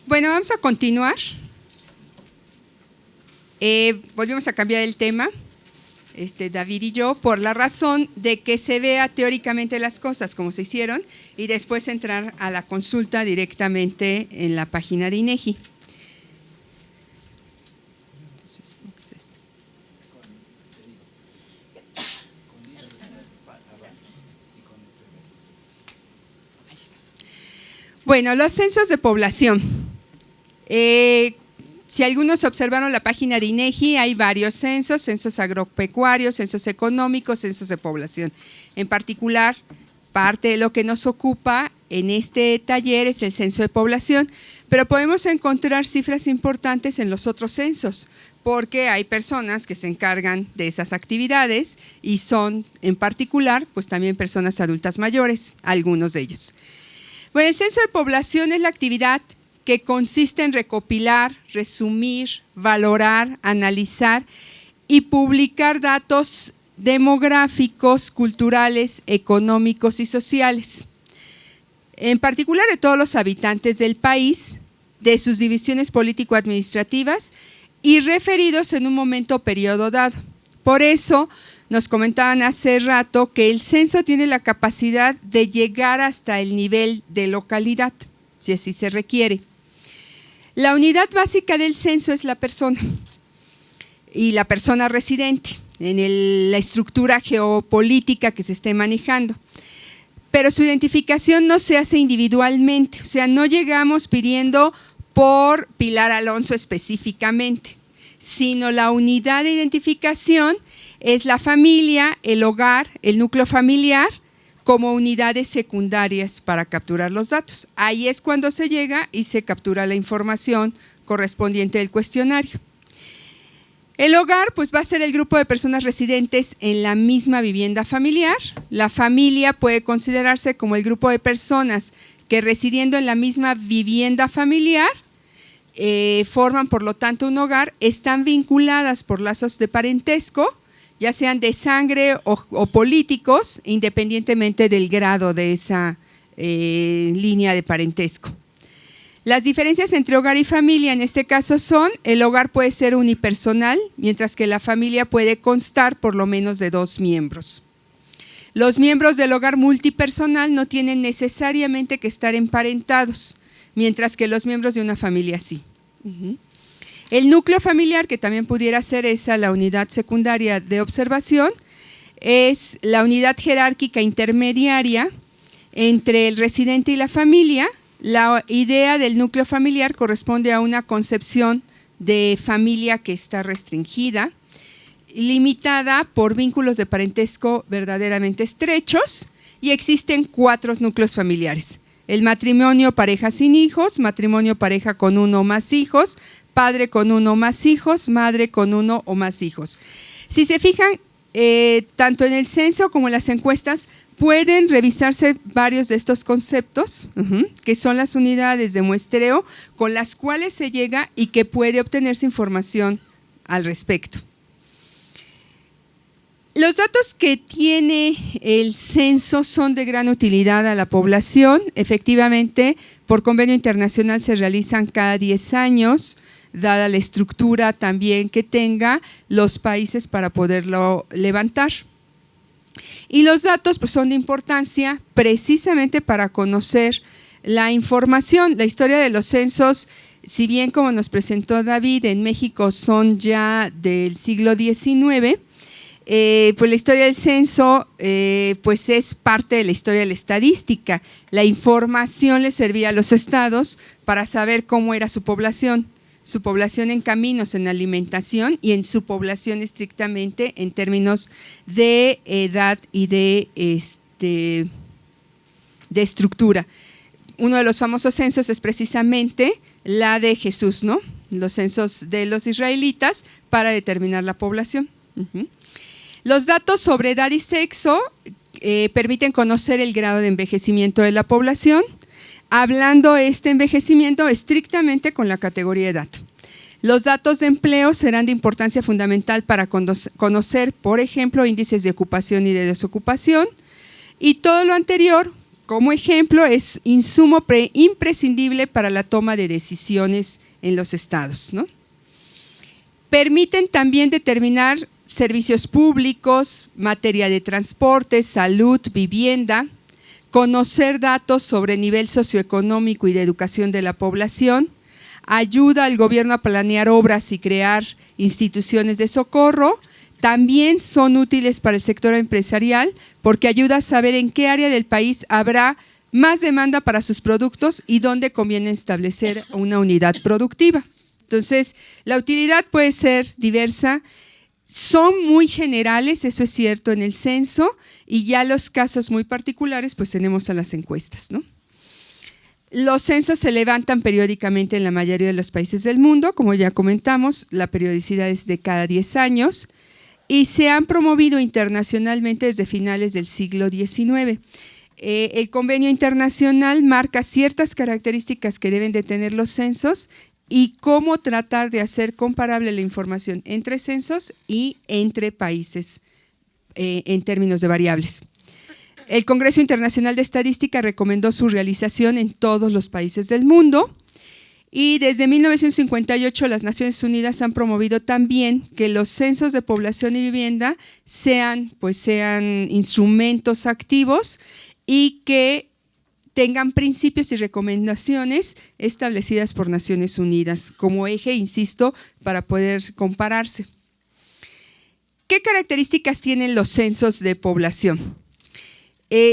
Bueno, vamos a continuar. Volvemos a cambiar el tema, David y yo, por la razón de que se vea teóricamente las cosas como se hicieron y después entrar a la consulta directamente en la página de INEGI. Bueno, los censos de población. Si algunos observaron la página de INEGI, hay varios censos, censos agropecuarios, censos económicos, censos de población. En particular, parte de lo que nos ocupa en este taller es el censo de población, pero podemos encontrar cifras importantes en los otros censos, porque hay personas que se encargan de esas actividades y son, en particular, pues también personas adultas mayores, algunos de ellos. Bueno, el censo de población es la actividad que consiste en recopilar, resumir, valorar, analizar y publicar datos demográficos, culturales, económicos y sociales. En particular de todos los habitantes del país, de sus divisiones político-administrativas y referidos en un momento o periodo dado. Por eso nos comentaban hace rato que el censo tiene la capacidad de llegar hasta el nivel de localidad, si así se requiere. La unidad básica del censo es la persona y la persona residente en la estructura geopolítica que se esté manejando. Pero su identificación no se hace individualmente, o sea, no llegamos pidiendo por Pilar Alonso específicamente, sino la unidad de identificación es la familia, el hogar, el núcleo familiar, como unidades secundarias para capturar los datos. Ahí es cuando se llega y se captura la información correspondiente del cuestionario. El hogar pues va a ser el grupo de personas residentes en la misma vivienda familiar. La familia puede considerarse como el grupo de personas que residiendo en la misma vivienda familiar forman por lo tanto un hogar, están vinculadas por lazos de parentesco, ya sean de sangre o políticos, independientemente del grado de esa línea de parentesco. Las diferencias entre hogar y familia en este caso son: el hogar puede ser unipersonal, mientras que la familia puede constar por lo menos de 2 miembros. Los miembros del hogar multipersonal no tienen necesariamente que estar emparentados, mientras que los miembros de una familia sí. El núcleo familiar, que también pudiera ser esa la unidad secundaria de observación, es la unidad jerárquica intermediaria entre el residente y la familia. La idea del núcleo familiar corresponde a una concepción de familia que está restringida, limitada por vínculos de parentesco verdaderamente estrechos, y existen 4 núcleos familiares: el matrimonio pareja sin hijos, matrimonio pareja con 1 o más hijos, padre con 1 o más hijos, madre con 1 o más hijos. Si se fijan, tanto en el censo como en las encuestas pueden revisarse varios de estos conceptos, que son las unidades de muestreo con las cuales se llega y que puede obtenerse información al respecto. Los datos que tiene el censo son de gran utilidad a la población. Efectivamente, por convenio internacional se realizan cada 10 años, dada la estructura también que tenga los países para poderlo levantar. Y los datos pues, son de importancia precisamente para conocer la información. La historia de los censos, si bien como nos presentó David, en México son ya del siglo XIX, pues la historia del censo pues es parte de la historia de la estadística. La información le servía a los estados para saber cómo era su población en caminos, en alimentación y en su población estrictamente en términos de edad y de estructura. Uno de los famosos censos es precisamente la de Jesús, ¿no? Los censos de los israelitas para determinar la población. Los datos sobre edad y sexo permiten conocer el grado de envejecimiento de la población, hablando este envejecimiento estrictamente con la categoría de edad. Los datos de empleo serán de importancia fundamental para conocer, por ejemplo, índices de ocupación y de desocupación, y todo lo anterior como ejemplo, es insumo imprescindible para la toma de decisiones en los estados, ¿no? Permiten también determinar servicios públicos, materia de transporte, salud, vivienda, conocer datos sobre nivel socioeconómico y de educación de la población, ayuda al gobierno a planear obras y crear instituciones de socorro. También son útiles para el sector empresarial porque ayuda a saber en qué área del país habrá más demanda para sus productos y dónde conviene establecer una unidad productiva. Entonces, la utilidad puede ser diversa. Son muy generales, eso es cierto, en el censo, y ya los casos muy particulares, pues tenemos a las encuestas, ¿no? Los censos se levantan periódicamente en la mayoría de los países del mundo, como ya comentamos, la periodicidad es de cada 10 años, y se han promovido internacionalmente desde finales del siglo XIX. El convenio internacional marca ciertas características que deben de tener los censos y cómo tratar de hacer comparable la información entre censos y entre países en términos de variables. El Congreso Internacional de Estadística recomendó su realización en todos los países del mundo y desde 1958 las Naciones Unidas han promovido también que los censos de población y vivienda sean instrumentos activos y que tengan principios y recomendaciones establecidas por Naciones Unidas como eje, insisto, para poder compararse. ¿Qué características tienen los censos de población?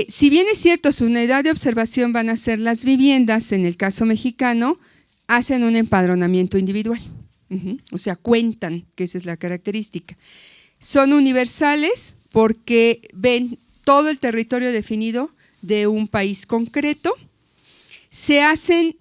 Si bien es cierto, su unidad de observación van a ser las viviendas, en el caso mexicano, hacen un empadronamiento individual. O sea, cuentan, que esa es la característica. Son universales porque ven todo el territorio definido de un país concreto, se hacen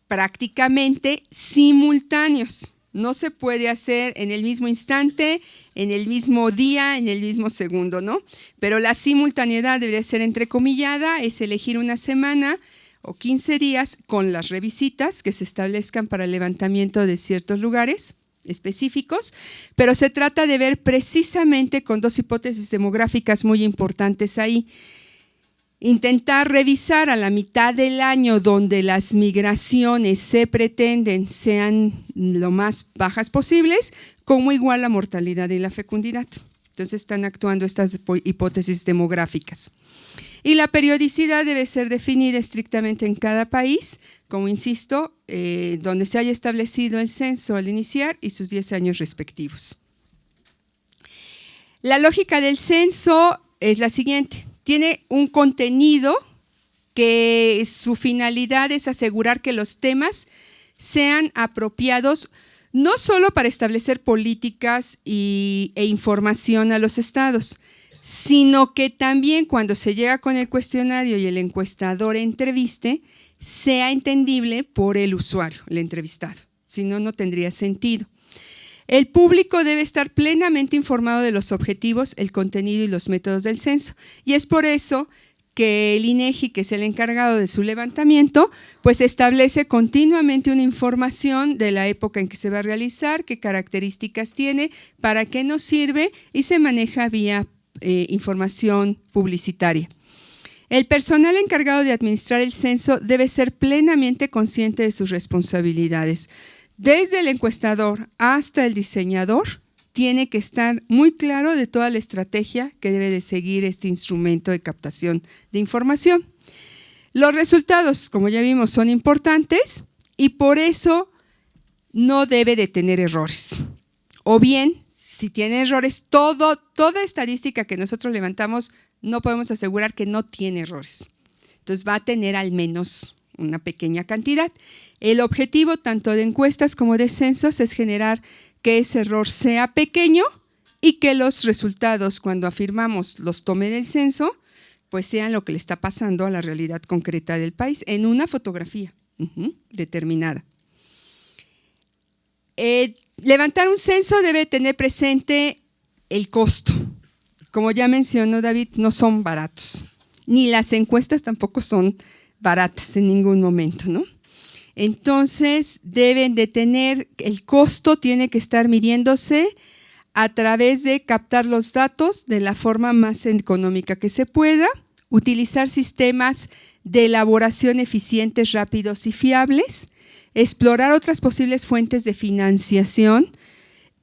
prácticamente simultáneos. No se puede hacer en el mismo instante, en el mismo día, en el mismo segundo, ¿no? Pero la simultaneidad debería ser entrecomillada, es elegir una semana o 15 días con las revisitas que se establezcan para el levantamiento de ciertos lugares específicos, pero se trata de ver precisamente con dos hipótesis demográficas muy importantes ahí. Intentar revisar a la mitad del año donde las migraciones se pretenden sean lo más bajas posibles, como igual la mortalidad y la fecundidad. Entonces están actuando estas hipótesis demográficas. Y la periodicidad debe ser definida estrictamente en cada país, como insisto, donde se haya establecido el censo al iniciar y sus 10 años respectivos. La lógica del censo es la siguiente. Tiene un contenido que su finalidad es asegurar que los temas sean apropiados no solo para establecer políticas e información a los estados, sino que también cuando se llega con el cuestionario y el encuestador entreviste, sea entendible por el usuario, el entrevistado. Si no, no tendría sentido. El público debe estar plenamente informado de los objetivos, el contenido y los métodos del censo. Y es por eso que el INEGI, que es el encargado de su levantamiento, pues establece continuamente una información de la época en que se va a realizar, qué características tiene, para qué nos sirve y se maneja vía información publicitaria. El personal encargado de administrar el censo debe ser plenamente consciente de sus responsabilidades. Desde el encuestador hasta el diseñador, tiene que estar muy claro de toda la estrategia que debe de seguir este instrumento de captación de información. Los resultados, como ya vimos, son importantes y por eso no debe de tener errores. O bien, si tiene errores, toda estadística que nosotros levantamos no podemos asegurar que no tiene errores. Entonces va a tener al menos una pequeña cantidad. El objetivo tanto de encuestas como de censos es generar que ese error sea pequeño y que los resultados, cuando afirmamos los tome del censo, pues sean lo que le está pasando a la realidad concreta del país en una fotografía determinada. Levantar un censo debe tener presente el costo. Como ya mencionó David, no son baratos, ni las encuestas tampoco son baratas en ningún momento, ¿no? Entonces deben de tener, el costo tiene que estar midiéndose a través de captar los datos de la forma más económica que se pueda, utilizar sistemas de elaboración eficientes, rápidos y fiables, explorar otras posibles fuentes de financiación,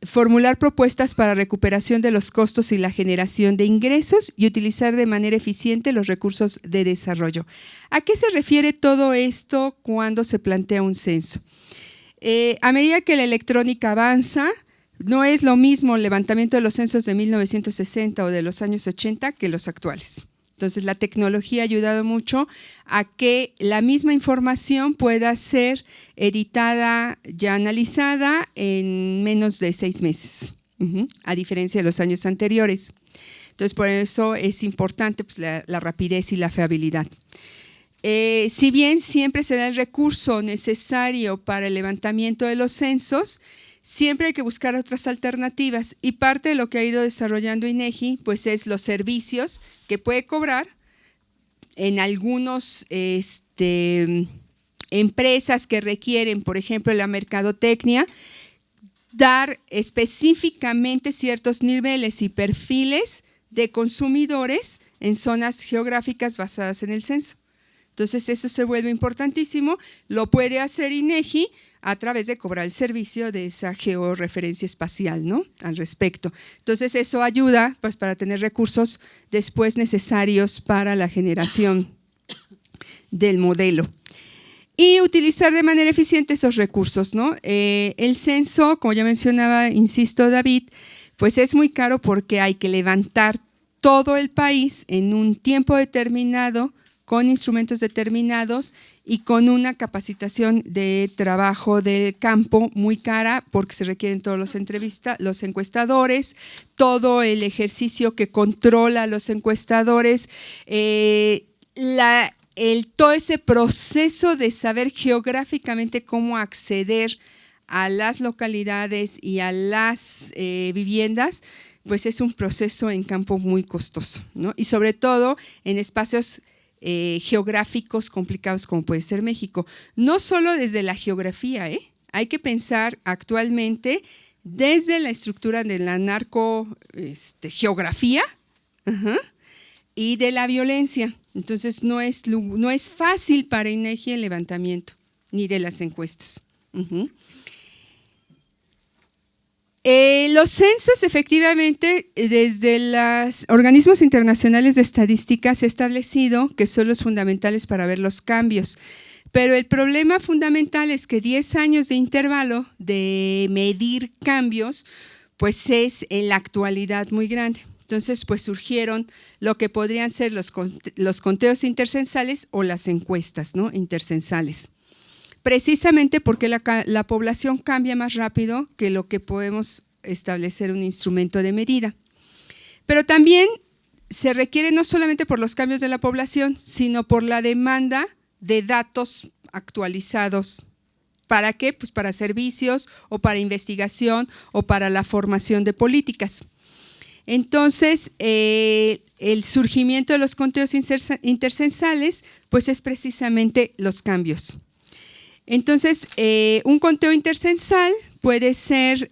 formular propuestas para recuperación de los costos y la generación de ingresos y utilizar de manera eficiente los recursos de desarrollo. ¿A qué se refiere todo esto cuando se plantea un censo? A medida que la electrónica avanza, no es lo mismo el levantamiento de los censos de 1960 o de los años 80 que los actuales. Entonces, la tecnología ha ayudado mucho a que la misma información pueda ser editada, ya analizada en menos de 6 meses, a diferencia de los años anteriores. Entonces, por eso es importante pues, la rapidez y la fiabilidad. Si bien siempre se da el recurso necesario para el levantamiento de los censos, siempre hay que buscar otras alternativas y parte de lo que ha ido desarrollando INEGI pues es los servicios que puede cobrar en algunos empresas que requieren, por ejemplo, la mercadotecnia, dar específicamente ciertos niveles y perfiles de consumidores en zonas geográficas basadas en el censo. Entonces, eso se vuelve importantísimo, lo puede hacer INEGI a través de cobrar el servicio de esa georreferencia espacial, ¿no? Al respecto. Entonces, eso ayuda pues, para tener recursos después necesarios para la generación del modelo. Y utilizar de manera eficiente esos recursos, ¿no? El censo, como ya mencionaba, insisto, David, pues es muy caro porque hay que levantar todo el país en un tiempo determinado, con instrumentos determinados y con una capacitación de trabajo de campo muy cara porque se requieren todos los encuestadores, todo el ejercicio que controla a los encuestadores, todo ese proceso de saber geográficamente cómo acceder a las localidades y a las viviendas, pues es un proceso en campo muy costoso, ¿no? Y sobre todo en espacios geográficos complicados como puede ser México. No solo desde la geografía, hay que pensar actualmente desde la estructura de la narcogeografía y de la violencia. Entonces no es fácil para INEGI el levantamiento ni de las encuestas. Los censos, efectivamente, desde los organismos internacionales de estadística se ha establecido que son los fundamentales para ver los cambios. Pero el problema fundamental es que 10 años de intervalo de medir cambios, pues es en la actualidad muy grande. Entonces, pues surgieron lo que podrían ser los conteos intercensales o las encuestas, ¿no? Intercensales. Precisamente porque la población cambia más rápido que lo que podemos establecer un instrumento de medida. Pero también se requiere no solamente por los cambios de la población, sino por la demanda de datos actualizados. ¿Para qué? Pues para servicios o para investigación o para la formación de políticas. Entonces, el surgimiento de los conteos intercensales, pues es precisamente los cambios. Entonces, un conteo intercensal puede ser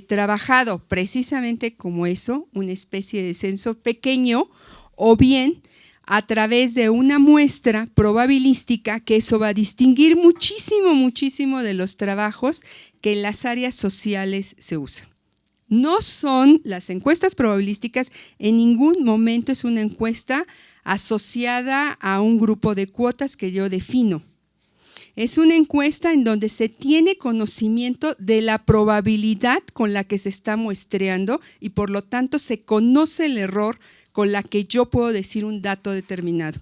trabajado precisamente como eso, una especie de censo pequeño, o bien a través de una muestra probabilística, que eso va a distinguir muchísimo, muchísimo de los trabajos que en las áreas sociales se usan. No son las encuestas probabilísticas, en ningún momento es una encuesta asociada a un grupo de cuotas que yo defino. Es una encuesta en donde se tiene conocimiento de la probabilidad con la que se está muestreando y por lo tanto se conoce el error con la que yo puedo decir un dato determinado.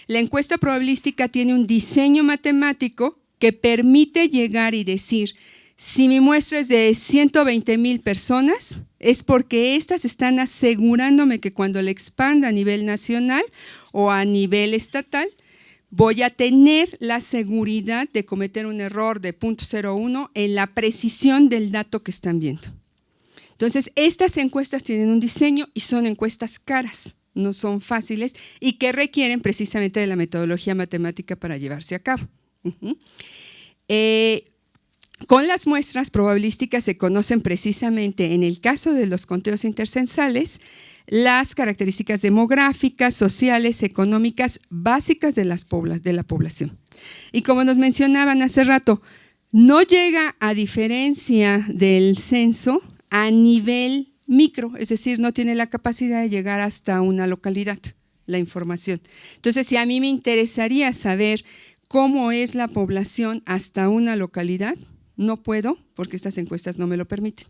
La encuesta probabilística tiene un diseño matemático que permite llegar y decir, si mi muestra es de 120,000 personas, es porque estas están asegurándome que cuando la expanda a nivel nacional o a nivel estatal, voy a tener la seguridad de cometer un error de 0.01 en la precisión del dato que están viendo. Entonces, estas encuestas tienen un diseño y son encuestas caras, no son fáciles y que requieren precisamente de la metodología matemática para llevarse a cabo. Con las muestras probabilísticas se conocen precisamente, en el caso de los conteos intercensales, las características demográficas, sociales, económicas básicas de la población. Y como nos mencionaban hace rato, no llega, a diferencia del censo, a nivel micro, es decir, no tiene la capacidad de llegar hasta una localidad, la información. Entonces, si a mí me interesaría saber cómo es la población hasta una localidad, no puedo, porque estas encuestas no me lo permiten.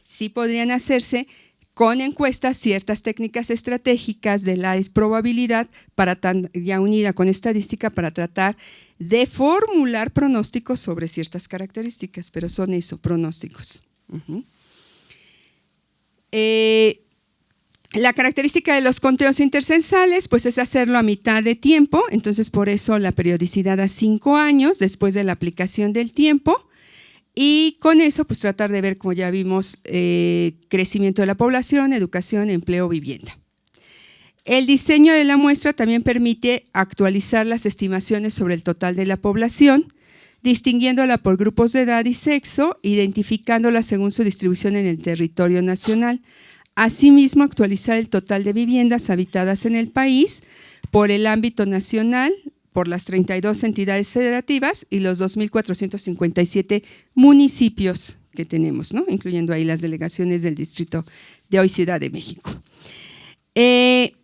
Sí podrían hacerse con encuestas ciertas técnicas estratégicas de la probabilidad, ya unida con estadística, para tratar de formular pronósticos sobre ciertas características, pero son eso, pronósticos. La característica de los conteos intercensales, pues, es hacerlo a mitad de tiempo, entonces por eso la periodicidad a 5 años después de la aplicación del tiempo, y con eso pues tratar de ver, como ya vimos, crecimiento de la población, educación, empleo, vivienda. El diseño de la muestra también permite actualizar las estimaciones sobre el total de la población, distinguiéndola por grupos de edad y sexo, identificándola según su distribución en el territorio nacional. Asimismo, actualizar el total de viviendas habitadas en el país por el ámbito nacional, por las 32 entidades federativas y los 2.457 municipios que tenemos, ¿no? Incluyendo ahí las delegaciones del distrito de hoy Ciudad de México. Esto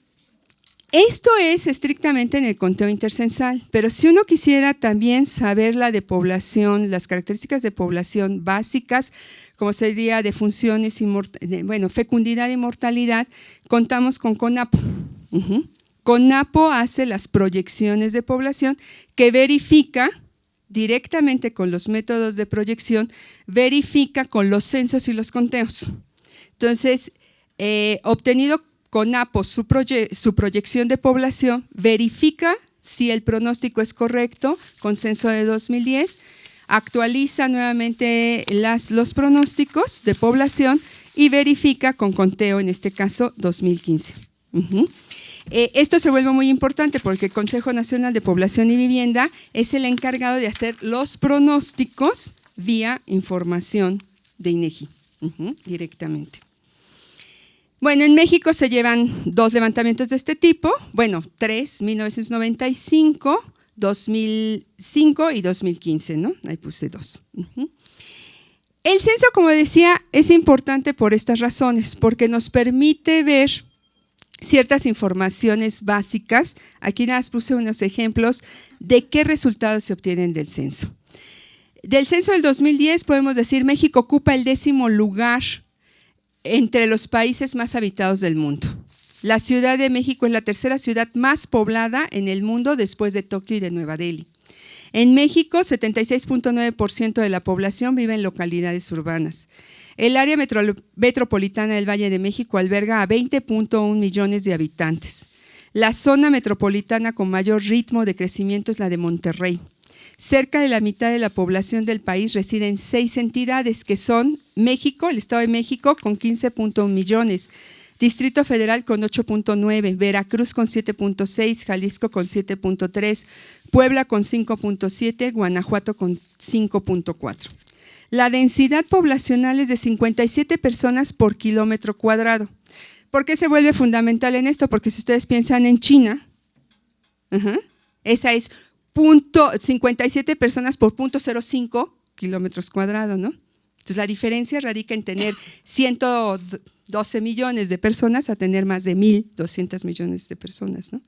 es estrictamente en el conteo intercensal, pero si uno quisiera también saber la de población, las características de población básicas, como sería de funciones, fecundidad y mortalidad, contamos con CONAPO. CONAPO hace las proyecciones de población que verifica directamente con los métodos de proyección, verifica con los censos y los conteos. Entonces, obtenido CONAPO su proyección de población, verifica si el pronóstico es correcto con censo de 2010, actualiza nuevamente los pronósticos de población y verifica con conteo, en este caso 2015. Esto se vuelve muy importante porque el Consejo Nacional de Población y Vivienda es el encargado de hacer los pronósticos vía información de INEGI directamente. Bueno, en México se llevan 2 levantamientos de este tipo, 3, 1995, 2005 y 2015, ¿no? Ahí puse 2. El censo, como decía, es importante por estas razones, porque nos permite ver ciertas informaciones básicas. Aquí nada más puse unos ejemplos de qué resultados se obtienen del censo. Del censo del 2010 podemos decir México ocupa el 10º lugar entre los países más habitados del mundo. La Ciudad de México es la 3ª ciudad más poblada en el mundo después de Tokio y de Nueva Delhi. En México, 76.9% de la población vive en localidades urbanas. El área metropolitana del Valle de México alberga a 20.1 millones de habitantes. La zona metropolitana con mayor ritmo de crecimiento es la de Monterrey. Cerca de la mitad de la población del país reside en 6 entidades que son México, el Estado de México con 15.1 millones, Distrito Federal con 8.9, Veracruz con 7.6, Jalisco con 7.3, Puebla con 5.7, Guanajuato con 5.4. La densidad poblacional es de 57 personas por kilómetro cuadrado. ¿Por qué se vuelve fundamental en esto? Porque si ustedes piensan en China, esa es 57 personas por 0.05 kilómetros cuadrados, ¿no? Entonces la diferencia radica en tener 112 millones de personas a tener más de 1.200 millones de personas, ¿no?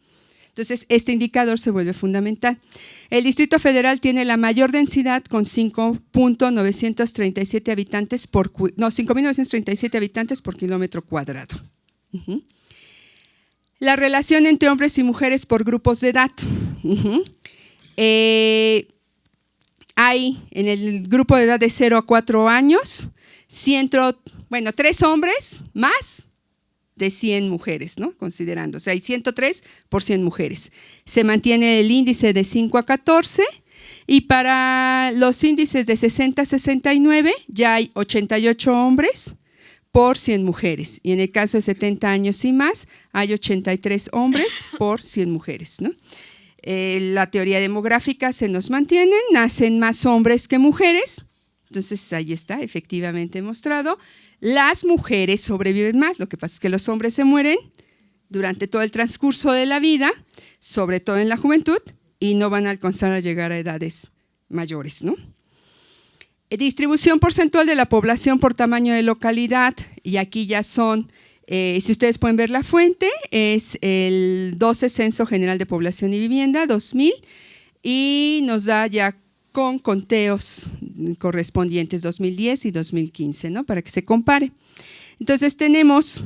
Entonces este indicador se vuelve fundamental. El Distrito Federal tiene la mayor densidad con 5.937 habitantes por 5.937 habitantes por kilómetro cuadrado. La relación entre hombres y mujeres por grupos de edad. Hay en el grupo de edad de 0 a 4 años, 3 hombres más de 100 mujeres, ¿no? Considerando, o sea, hay 103 por 100 mujeres. Se mantiene el índice de 5 a 14 y para los índices de 60 a 69 ya hay 88 hombres por 100 mujeres y en el caso de 70 años y más hay 83 hombres por 100 mujeres, ¿no? La teoría demográfica se nos mantiene, nacen más hombres que mujeres, Entonces ahí está efectivamente mostrado. Las mujeres sobreviven más, lo que pasa es que los hombres se mueren durante todo el transcurso de la vida, sobre todo en la juventud, y no van a alcanzar a llegar a edades mayores, ¿no? Distribución porcentual de la población por tamaño de localidad, y aquí ya son, si ustedes pueden ver la fuente, es el 12 Censo General de Población y Vivienda 2000, y nos da ya con conteos correspondientes 2010 y 2015, ¿no? Para que se compare. Entonces tenemos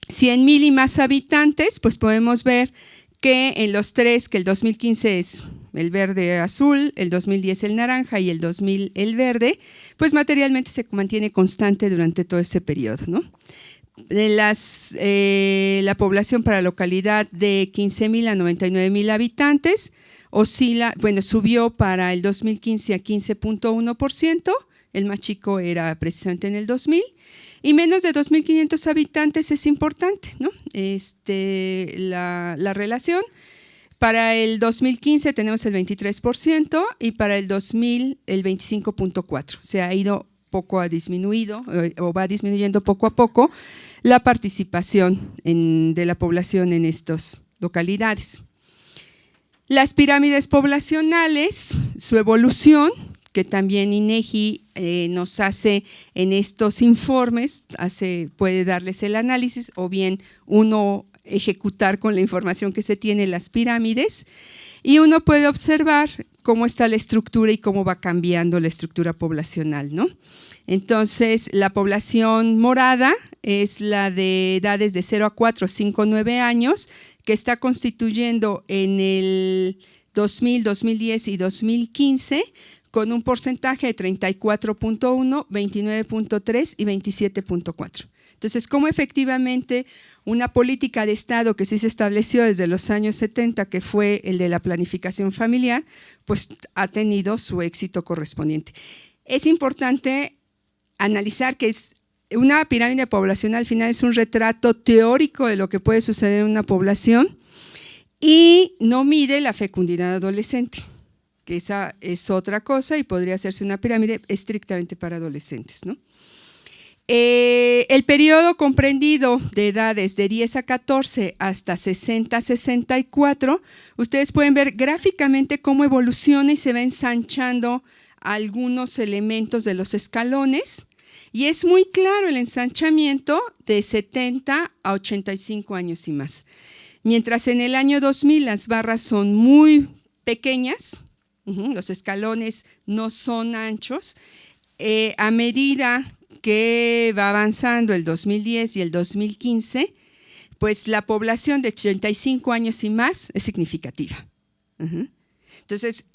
100,000 y más habitantes, pues podemos ver que en los tres, que el 2015 es el verde azul, el 2010 el naranja y el 2000 el verde, pues materialmente se mantiene constante durante todo ese periodo, ¿no? La población para localidad de 15,000 a 99,000 habitantes oscila, bueno, subió para el 2015 a 15.1%, el más chico era precisamente en el 2000, y menos de 2,500 habitantes es importante, ¿no? La relación. Para el 2015 tenemos el 23% y para el 2000 el 25.4%. Se ha ido poco, ha disminuido o va disminuyendo poco a poco la participación de la población en estas localidades. Las pirámides poblacionales, su evolución, que también INEGI nos hace en estos informes, puede darles el análisis o bien uno ejecutar con la información que se tiene las pirámides, y uno puede observar cómo está la estructura y cómo va cambiando la estructura poblacional, ¿no? Entonces, la población morada es la de edades de 0 a 4, 5, 9 años, que está constituyendo en el 2000, 2010 y 2015 con un porcentaje de 34.1, 29.3 y 27.4. Entonces, cómo efectivamente una política de Estado que sí se estableció desde los años 70, que fue el de la planificación familiar, pues ha tenido su éxito correspondiente. Es importante analizar que es una pirámide poblacional, al final es un retrato teórico de lo que puede suceder en una población y no mide la fecundidad adolescente, que esa es otra cosa y podría hacerse una pirámide estrictamente para adolescentes, ¿no? El periodo comprendido de edades de 10 a 14 hasta 60 a 64, ustedes pueden ver gráficamente cómo evoluciona y se va ensanchando algunos elementos de los escalones, y es muy claro el ensanchamiento de 70 a 85 años y más. Mientras en el año 2000 las barras son muy pequeñas, los escalones no son anchos, a medida que va avanzando el 2010 y el 2015, pues la población de 85 años y más es significativa. Entonces,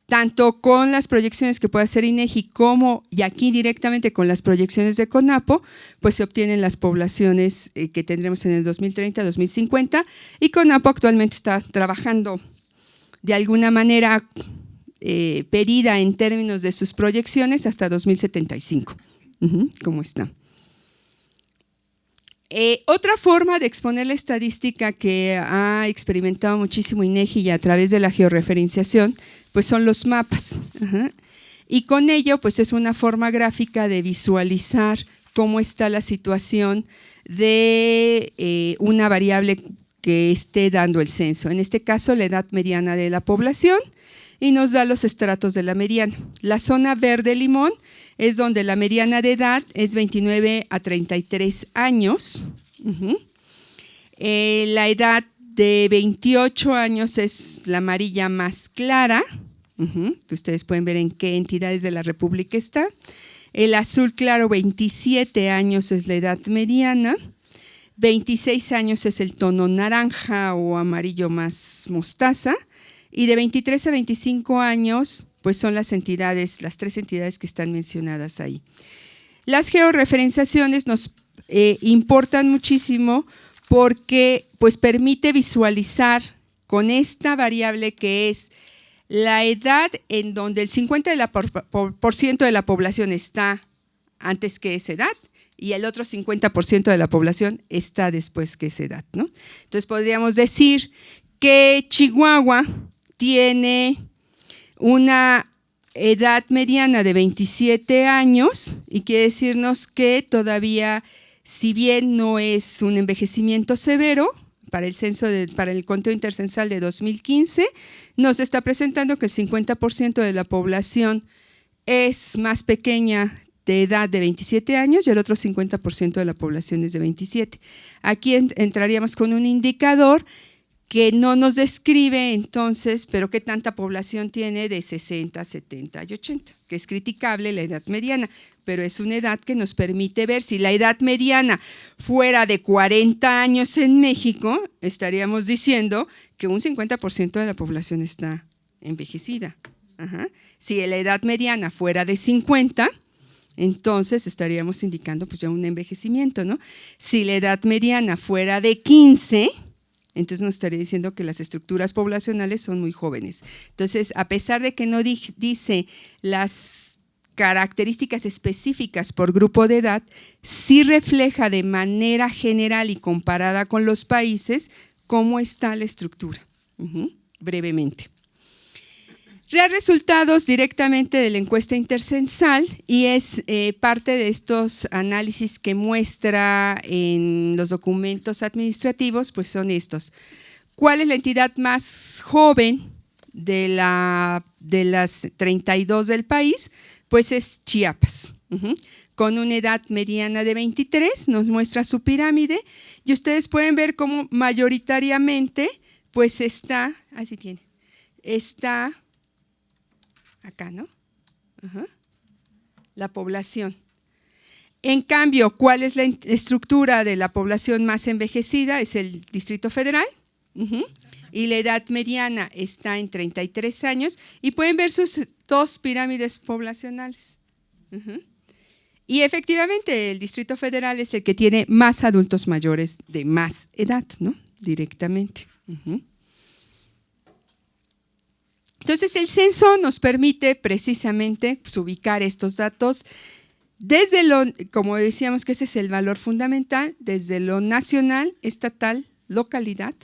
tanto con las proyecciones que puede hacer INEGI como, y aquí directamente con las proyecciones de CONAPO, pues se obtienen las poblaciones que tendremos en el 2030, 2050, y CONAPO actualmente está trabajando de alguna manera pedida en términos de sus proyecciones hasta 2075. ¿Cómo está? Otra forma de exponer la estadística que ha experimentado muchísimo INEGI a través de la georreferenciación, pues son los mapas. Y con ello, pues es una forma gráfica de visualizar cómo está la situación de una variable que esté dando el censo. En este caso, la edad mediana de la población, y nos da los estratos de la mediana. La zona verde limón es donde la mediana de edad es 29 a 33 años. La edad de 28 años es la amarilla más clara, que ustedes pueden ver en qué entidades de la República está. El azul claro, 27 años es la edad mediana. 26 años es el tono naranja o amarillo más mostaza. Y de 23 a 25 años, pues son las tres entidades que están mencionadas ahí. Las georreferenciaciones nos importan muchísimo porque pues permite visualizar con esta variable que es la edad en donde el 50% de la población está antes que esa edad y el otro 50% de la población está después que esa edad, ¿no? Entonces podríamos decir que Chihuahua tiene una edad mediana de 27 años y quiere decirnos que todavía, si bien no es un envejecimiento severo, para el censo para el conteo intercensal de 2015, nos está presentando que el 50% de la población es más pequeña de edad de 27 años y el otro 50% de la población es de 27. Aquí entraríamos con un indicador que no nos describe entonces, pero qué tanta población tiene de 60, 70 y 80, que es criticable la edad mediana, pero es una edad que nos permite ver si la edad mediana fuera de 40 años en México, estaríamos diciendo que un 50% de la población está envejecida. Ajá. Si la edad mediana fuera de 50, entonces estaríamos indicando pues ya un envejecimiento, ¿no? Si la edad mediana fuera de 15, entonces nos estaría diciendo que las estructuras poblacionales son muy jóvenes. Entonces, a pesar de que no dice las características específicas por grupo de edad, sí refleja de manera general y comparada con los países cómo está la estructura. Brevemente. Resultados directamente de la encuesta intercensal y es parte de estos análisis que muestra en los documentos administrativos, pues son estos. ¿Cuál es la entidad más joven de las 32 del país? Pues es Chiapas, con una edad mediana de 23, nos muestra su pirámide y ustedes pueden ver cómo mayoritariamente pues está acá, ¿no? La población. En cambio, ¿cuál es la estructura de la población más envejecida? Es el Distrito Federal. Y la edad mediana está en 33 años. Y pueden ver sus dos pirámides poblacionales. Y efectivamente, el Distrito Federal es el que tiene más adultos mayores de más edad, ¿no? Directamente. Entonces, el censo nos permite precisamente pues, ubicar estos datos desde como decíamos que ese es el valor fundamental, desde lo nacional, estatal, localidad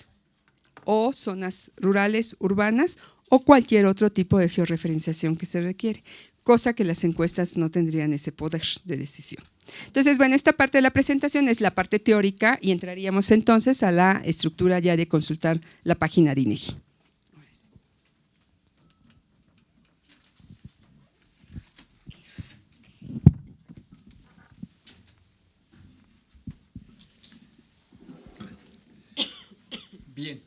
o zonas rurales, urbanas o cualquier otro tipo de georreferenciación que se requiere, cosa que las encuestas no tendrían ese poder de decisión. Entonces, bueno, esta parte de la presentación es la parte teórica y entraríamos entonces a la estructura ya de consultar la página de INEGI. Bien,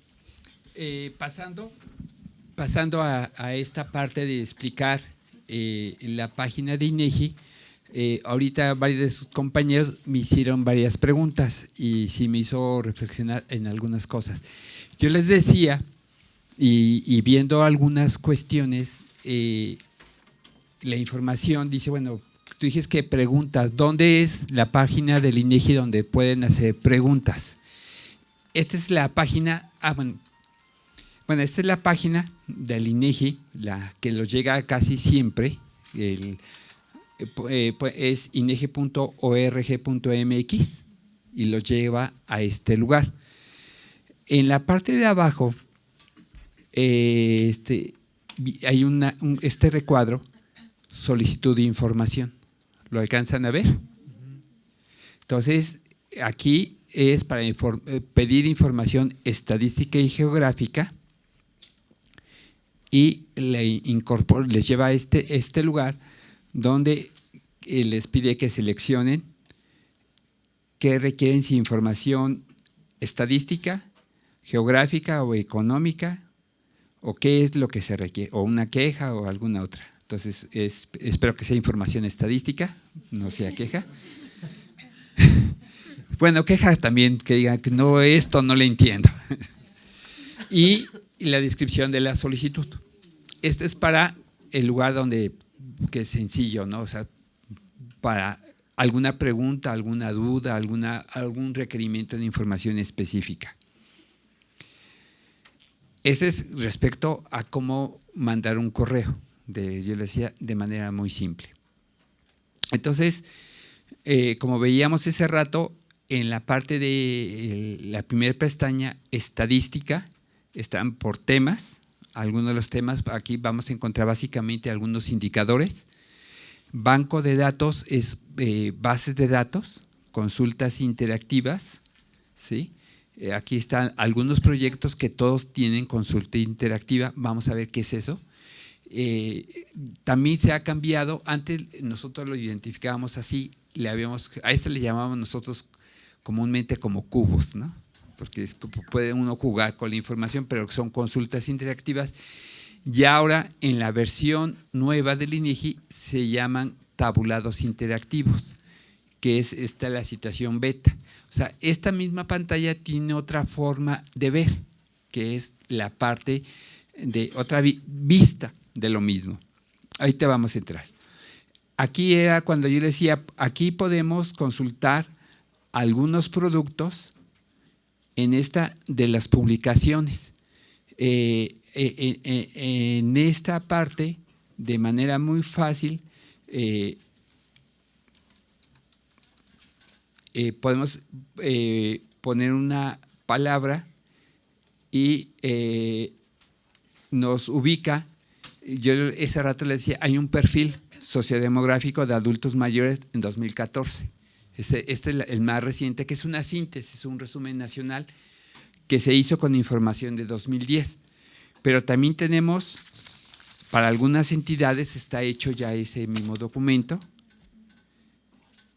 pasando a esta parte de explicar la página de INEGI, ahorita varios de sus compañeros me hicieron varias preguntas y sí me hizo reflexionar en algunas cosas. Yo les decía, y viendo algunas cuestiones, la información dice, bueno, tú dices que preguntas, ¿dónde es la página del INEGI donde pueden hacer preguntas? Esta es la página, esta es la página del INEGI, la que los llega casi siempre, es inegi.org.mx y los lleva a este lugar. En la parte de abajo hay este recuadro, solicitud de información. ¿Lo alcanzan a ver? Entonces, aquí es para pedir información estadística y geográfica y les lleva a este lugar donde les pide que seleccionen qué requieren, si información estadística, geográfica o económica, o qué es lo que se requiere, o una queja o alguna otra. Entonces, espero que sea información estadística, no sea queja. Bueno, queja también, que digan que no, esto no le entiendo. Y la descripción de la solicitud. Este es para el lugar que es sencillo, ¿no? O sea, para alguna pregunta, alguna duda, algún requerimiento de información específica. Ese es respecto a cómo mandar un correo, yo le decía, de manera muy simple. Entonces, como veíamos hace rato, en la parte de la primera pestaña, estadística, están por temas, algunos de los temas. Aquí vamos a encontrar básicamente algunos indicadores. Banco de datos es bases de datos, consultas interactivas, ¿sí? Aquí están algunos proyectos que todos tienen consulta interactiva. Vamos a ver qué es eso. También se ha cambiado. Antes nosotros lo identificábamos así, a este le llamábamos nosotros comúnmente como cubos, ¿no? Porque puede uno jugar con la información, pero son consultas interactivas. Y ahora en la versión nueva del INEGI se llaman tabulados interactivos, que es la situación beta. O sea, esta misma pantalla tiene otra forma de ver, que es la parte de otra vista de lo mismo. Ahí te vamos a entrar. Aquí era cuando yo decía, aquí podemos consultar algunos productos en esta de las publicaciones. En esta parte, de manera muy fácil, podemos poner una palabra y nos ubica. Yo ese rato le decía, hay un perfil sociodemográfico de adultos mayores en 2014. Este es el más reciente, que es una síntesis, un resumen nacional que se hizo con información de 2010. Pero también tenemos, para algunas entidades está hecho ya ese mismo documento.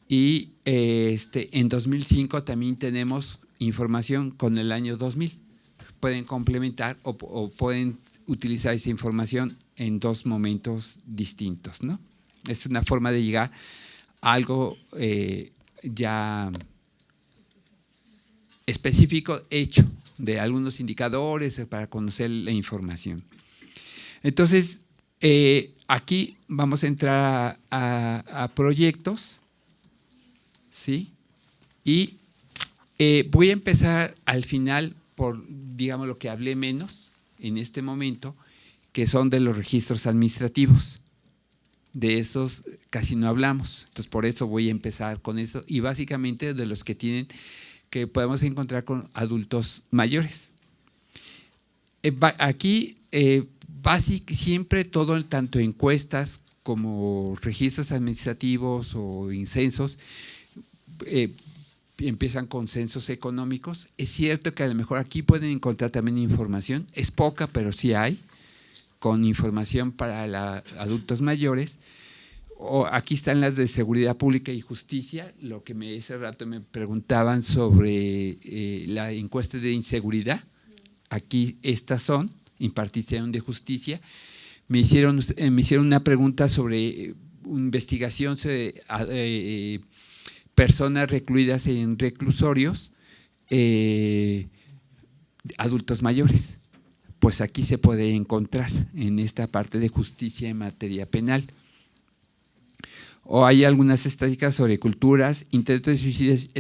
Y en 2005 también tenemos información con el año 2000. Pueden complementar o pueden utilizar esa información en dos momentos distintos, ¿no? Es una forma de llegar a algo ya específico, hecho de algunos indicadores para conocer la información. Entonces, aquí vamos a entrar a proyectos, ¿sí? Y voy a empezar al final por, digamos, lo que hablé menos en este momento, que son de los registros administrativos. De esos casi no hablamos, entonces por eso voy a empezar con eso, y básicamente de los que podemos encontrar con adultos mayores. Aquí siempre todo, tanto encuestas como registros administrativos o censos, empiezan con censos económicos. Es cierto que a lo mejor aquí pueden encontrar también información, es poca, pero sí hay, con información para adultos mayores. O aquí están las de seguridad pública y justicia, lo que ese rato me preguntaban sobre la encuesta de inseguridad. Aquí estas son, impartición de justicia. Me hicieron una pregunta sobre investigación sobre personas recluidas en reclusorios, adultos mayores. Pues aquí se puede encontrar en esta parte de justicia en materia penal. O hay algunas estadísticas sobre culturas, intentos de suicidios.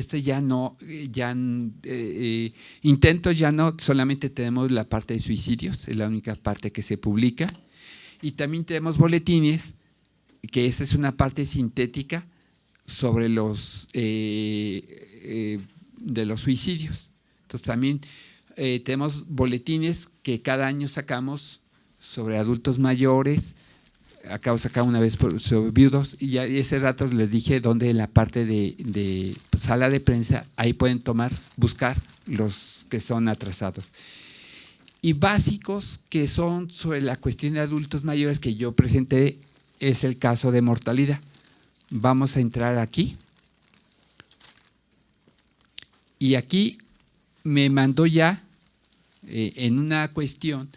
Intentos ya no, solamente tenemos la parte de suicidios, es la única parte que se publica. Y también tenemos boletines, que esa es una parte sintética sobre de los suicidios. Entonces también tenemos boletines que cada año sacamos sobre adultos mayores. Acabo de sacar una vez sobre viudos, y ya ese rato les dije dónde en la parte de sala de prensa, ahí pueden buscar los que son atrasados. Y básicos que son sobre la cuestión de adultos mayores que yo presenté, es el caso de mortalidad. Vamos a entrar aquí. Y aquí me mandó ya en una cuestión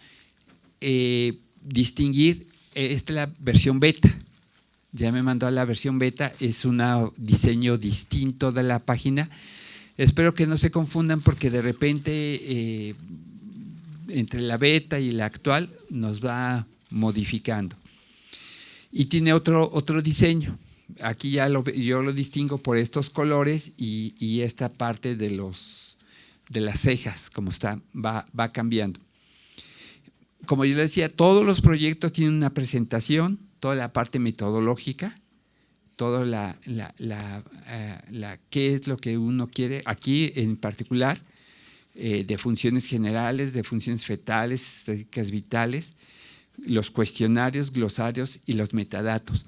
distinguir. Esta es la versión beta, ya me mandó a la versión beta, es un diseño distinto de la página. Espero que no se confundan porque de repente entre la beta y la actual nos va modificando. Y tiene otro diseño, aquí ya yo lo distingo por estos colores y esta parte de las cejas, como está, va cambiando. Como yo le decía, todos los proyectos tienen una presentación, toda la parte metodológica, toda qué es lo que uno quiere. Aquí en particular, de funciones generales, de funciones fetales, estadísticas vitales, los cuestionarios, glosarios y los metadatos.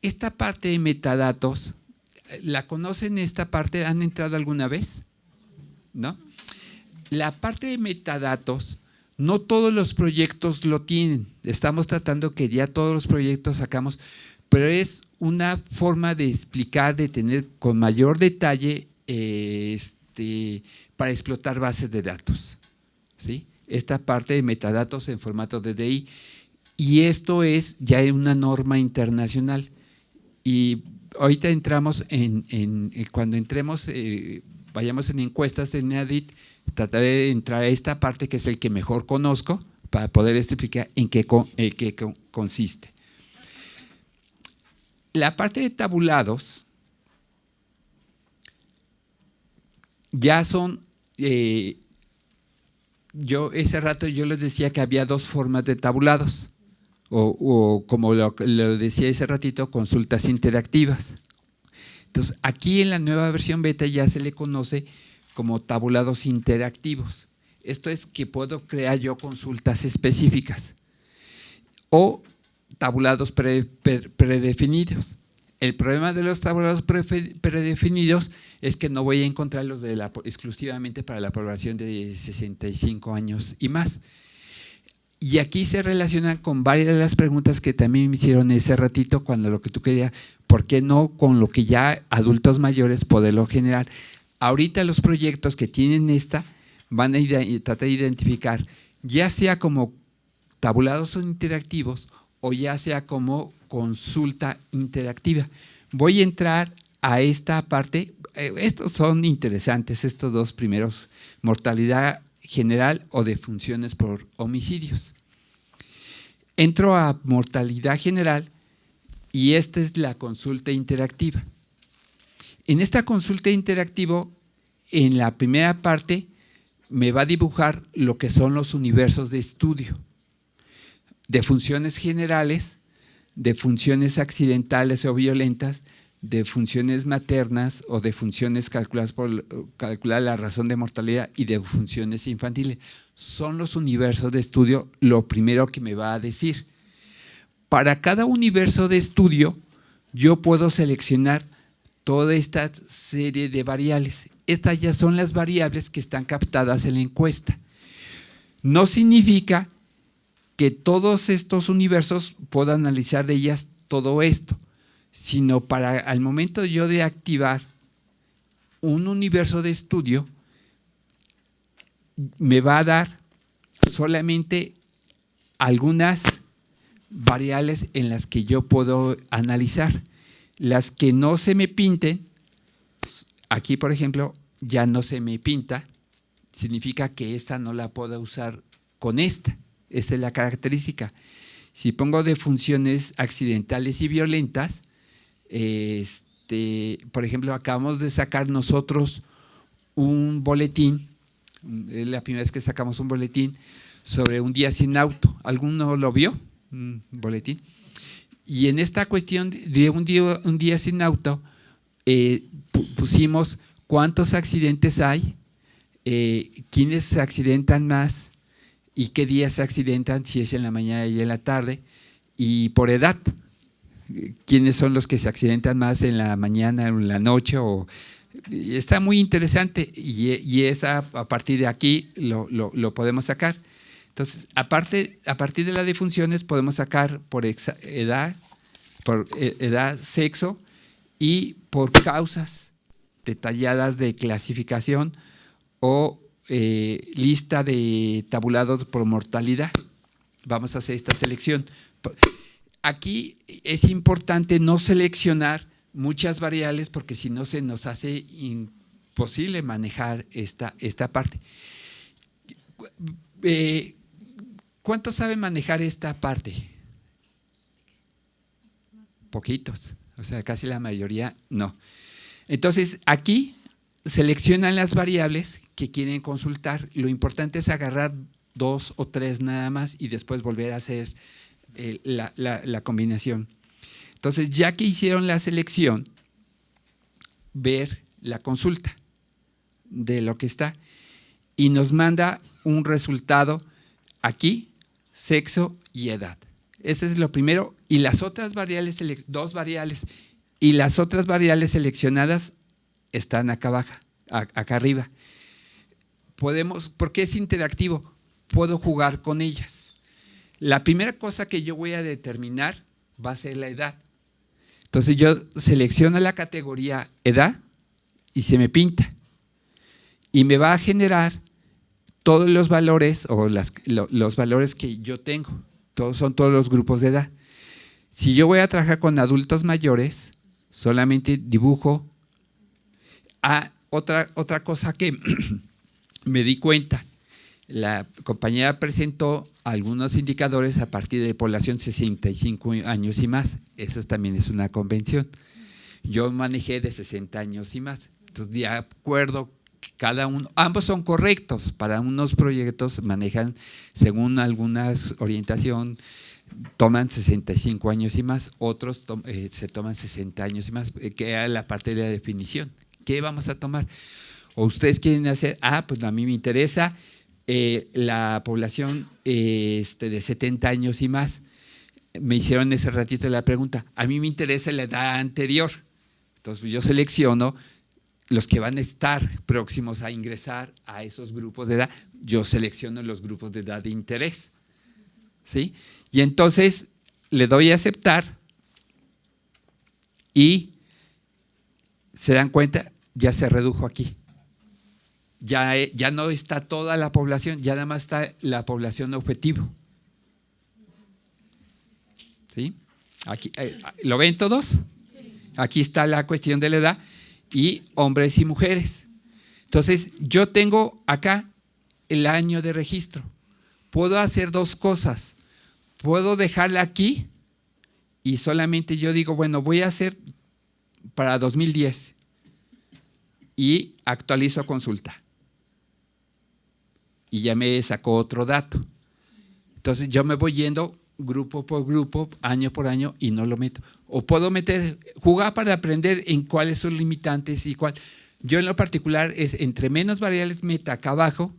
Esta parte de metadatos, ¿la conocen esta parte? ¿Han entrado alguna vez? ¿No? La parte de metadatos, no todos los proyectos lo tienen. Estamos tratando que ya todos los proyectos sacamos, pero es una forma de explicar, de tener con mayor detalle para explotar bases de datos, ¿sí? Esta parte de metadatos en formato DDI, y esto es ya una norma internacional. Y ahorita entramos cuando entremos, vayamos en encuestas de NEADIT, trataré de entrar a esta parte que es el que mejor conozco para poder explicar en qué consiste. La parte de tabulados ya son, ese rato yo les decía que había dos formas de tabulados, o como lo decía ese ratito, consultas interactivas. Entonces, aquí en la nueva versión beta ya se le conoce como tabulados interactivos. Esto es que puedo crear yo consultas específicas o tabulados predefinidos. El problema de los tabulados predefinidos es que no voy a encontrarlos exclusivamente para la población de 65 años y más. Y aquí se relacionan con varias de las preguntas que también me hicieron ese ratito, cuando lo que tú querías, ¿por qué no con lo que ya adultos mayores poderlo generar? Ahorita los proyectos que tienen van a tratar de identificar, ya sea como tabulados interactivos o ya sea como consulta interactiva. Voy a entrar a esta parte, estos son interesantes, estos dos primeros, mortalidad general o defunciones por homicidios. Entro a mortalidad general y esta es la consulta interactiva. En esta consulta interactiva, en la primera parte, me va a dibujar lo que son los universos de estudio, de funciones generales, de funciones accidentales o violentas, de funciones maternas o de funciones calculadas por calcular la razón de mortalidad y de funciones infantiles. Son los universos de estudio lo primero que me va a decir. Para cada universo de estudio, yo puedo seleccionar toda esta serie de variables. Estas ya son las variables que están captadas en la encuesta. No significa que todos estos universos pueda analizar de ellas todo esto, sino para al momento yo de activar un universo de estudio, me va a dar solamente algunas variables en las que yo puedo analizar. Las que no se me pinten, aquí por ejemplo ya no se me pinta, significa que esta no la puedo usar con esta. Esta es la característica. Si pongo de funciones accidentales y violentas, por ejemplo, acabamos de sacar nosotros un boletín, es la primera vez que sacamos un boletín sobre un día sin auto. ¿Alguno lo vio? Un boletín. Y en esta cuestión de un día sin auto, pusimos cuántos accidentes hay, quiénes se accidentan más y qué días se accidentan, si es en la mañana y en la tarde, y por edad, quiénes son los que se accidentan más en la mañana o en la noche. Está muy interesante y a partir de aquí lo podemos sacar. Entonces, a partir de las defunciones podemos sacar por edad, sexo y por causas detalladas de clasificación o lista de tabulados por mortalidad. Vamos a hacer esta selección. Aquí es importante no seleccionar muchas variables porque si no se nos hace imposible manejar esta parte. ¿Cuántos saben manejar esta parte? Poquitos, o sea, casi la mayoría no. Entonces, aquí seleccionan las variables que quieren consultar. Lo importante es agarrar 2 o 3 nada más y después volver a hacer la combinación. Entonces, ya que hicieron la selección, ver la consulta de lo que está. y nos manda un resultado aquí, sexo y edad. Ese es lo primero. Y las otras variables, 2 variables, y las otras variables seleccionadas están acá abajo, acá arriba. Porque es interactivo, puedo jugar con ellas. La primera cosa que yo voy a determinar va a ser la edad. Entonces yo selecciono la categoría edad y se me pinta. Y me va a generar todos los valores o los valores que yo tengo. Son todos los grupos de edad. Si yo voy a trabajar con adultos mayores, solamente dibujo. Otra cosa que me di cuenta, la compañía presentó algunos indicadores a partir de población 65 años y más. Eso también es una convención. Yo manejé de 60 años y más. Entonces, de acuerdo, cada uno, ambos son correctos. Para unos proyectos manejan, según algunas orientación, toman 65 años y más, otros se toman 60 años y más, que era la parte de la definición. ¿Qué vamos a tomar? ¿O ustedes quieren hacer? Pues a mí me interesa la población de 70 años y más. Me hicieron ese ratito la pregunta. A mí me interesa la edad anterior. Entonces yo selecciono los que van a estar próximos a ingresar a esos grupos de edad. Yo selecciono los grupos de edad de interés. ¿Sí? Y entonces le doy a aceptar y se dan cuenta, ya se redujo aquí. Ya no está toda la población, ya nada más está la población objetivo. ¿Sí? Aquí, ¿lo ven todos? Aquí está la cuestión de la edad y hombres y mujeres. Entonces, yo tengo acá el año de registro. Puedo hacer 2 cosas. Puedo dejarla aquí y solamente yo digo, bueno, voy a hacer para 2010 y actualizo a consulta. Y ya me sacó otro dato. Entonces yo me voy yendo grupo por grupo, año por año y no lo meto. O puedo jugar para aprender en cuáles son limitantes y cuál. Yo en lo particular es entre menos variables meta acá abajo,